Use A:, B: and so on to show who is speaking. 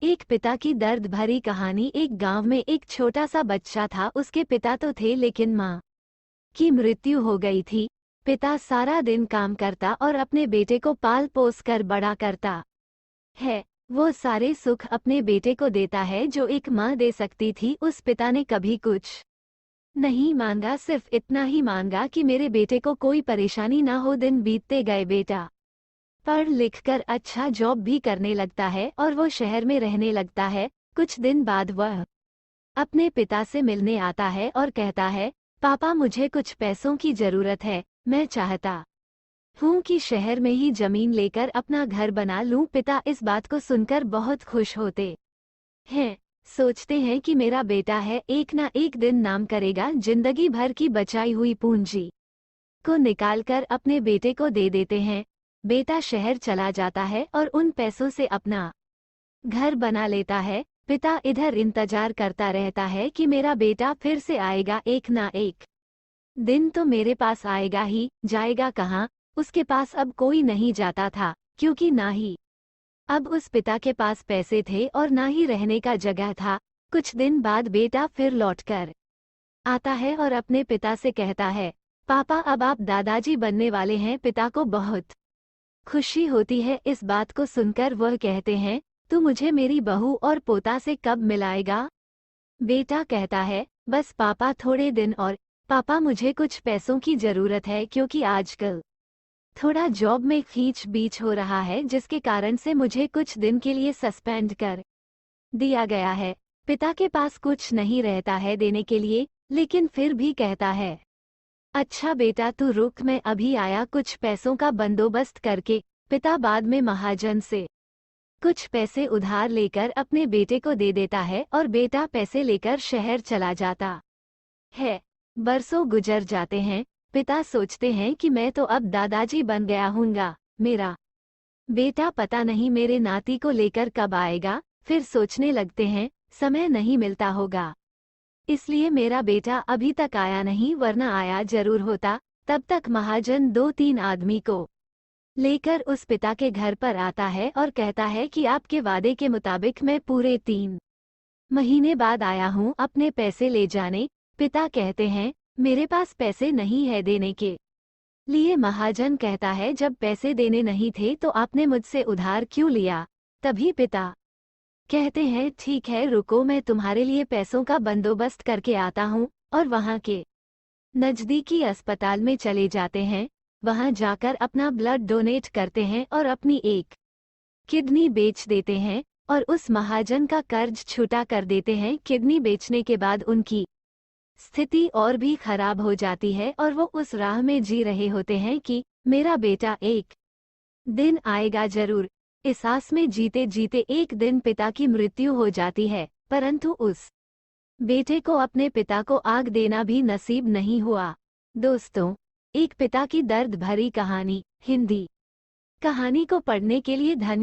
A: एक पिता की दर्द भरी कहानी। एक गांव में एक छोटा सा बच्चा था। उसके पिता तो थे लेकिन माँ की मृत्यु हो गई थी। पिता सारा दिन काम करता और अपने बेटे को पाल पोस कर बड़ा करता है। वो सारे सुख अपने बेटे को देता है जो एक माँ दे सकती थी। उस पिता ने कभी कुछ नहीं मांगा, सिर्फ इतना ही मांगा कि मेरे बेटे को कोई परेशानी ना हो। दिन बीतते गए, बेटा पढ़ लिख कर अच्छा जॉब भी करने लगता है और वो शहर में रहने लगता है। कुछ दिन बाद वह अपने पिता से मिलने आता है और कहता है, पापा मुझे कुछ पैसों की जरूरत है। मैं चाहता हूँ कि शहर में ही जमीन लेकर अपना घर बना लूँ। पिता इस बात को सुनकर बहुत खुश होते हैं। सोचते हैं कि मेरा बेटा है, एक ना एक दिन नाम करेगा। जिंदगी भर की बचाई हुई पूंजी को निकालकर अपने बेटे को दे देते हैं। बेटा शहर चला जाता है और उन पैसों से अपना घर बना लेता है। पिता इधर इंतजार करता रहता है कि मेरा बेटा फिर से आएगा, एक ना एक दिन तो मेरे पास आएगा ही। जाएगा कहाँ? उसके पास अब कोई नहीं जाता था, क्योंकि ना ही अब उस पिता के पास पैसे थे और ना ही रहने का जगह था। कुछ दिन बाद बेटा फिर लौटकर आता है और अपने पिता से कहता है, पापा अब आप दादाजी बनने वाले हैं। पिता को बहुत खुशी होती है। इस बात को सुनकर वह कहते हैं, तू मुझे मेरी बहू और पोता से कब मिलाएगा? बेटा कहता है, बस पापा थोड़े दिन और। पापा मुझे कुछ पैसों की जरूरत है, क्योंकि आजकल थोड़ा जॉब में खींच बीच हो रहा है, जिसके कारण से मुझे कुछ दिन के लिए सस्पेंड कर दिया गया है। पिता के पास कुछ नहीं रहता है देने के लिए, लेकिन फिर भी कहता है, अच्छा बेटा तू रुक, मैं अभी आया कुछ पैसों का बंदोबस्त करके। पिता बाद में महाजन से कुछ पैसे उधार लेकर अपने बेटे को दे देता है और बेटा पैसे लेकर शहर चला जाता है। बरसों गुजर जाते हैं। पिता सोचते हैं कि मैं तो अब दादाजी बन गया हूँगा, मेरा बेटा पता नहीं मेरे नाती को लेकर कब आएगा। फिर सोचने लगते हैं, समय नहीं मिलता होगा, इसलिए मेरा बेटा अभी तक आया नहीं, वरना आया जरूर होता। तब तक महाजन 2-3 आदमी को लेकर उस पिता के घर पर आता है और कहता है कि आपके वादे के मुताबिक मैं पूरे 3 महीने बाद आया हूँ अपने पैसे ले जाने। पिता कहते हैं, मेरे पास पैसे नहीं है देने के लिए। महाजन कहता है, जब पैसे देने नहीं थे तो आपने मुझसे उधार क्यों लिया? तभी पिता कहते हैं, ठीक है रुको, मैं तुम्हारे लिए पैसों का बंदोबस्त करके आता हूँ। और वहाँ के नज़दीकी अस्पताल में चले जाते हैं। वहाँ जाकर अपना ब्लड डोनेट करते हैं और अपनी एक किडनी बेच देते हैं और उस महाजन का कर्ज छूटा कर देते हैं। किडनी बेचने के बाद उनकी स्थिति और भी खराब हो जाती है और वो उस राह में जी रहे होते हैं कि मेरा बेटा एक दिन आएगा जरूर। इस आस में जीते जीते एक दिन पिता की मृत्यु हो जाती है, परंतु उस बेटे को अपने पिता को आग देना भी नसीब नहीं हुआ। दोस्तों, एक पिता की दर्द भरी कहानी। हिंदी कहानी को पढ़ने के लिए धन्यवाद।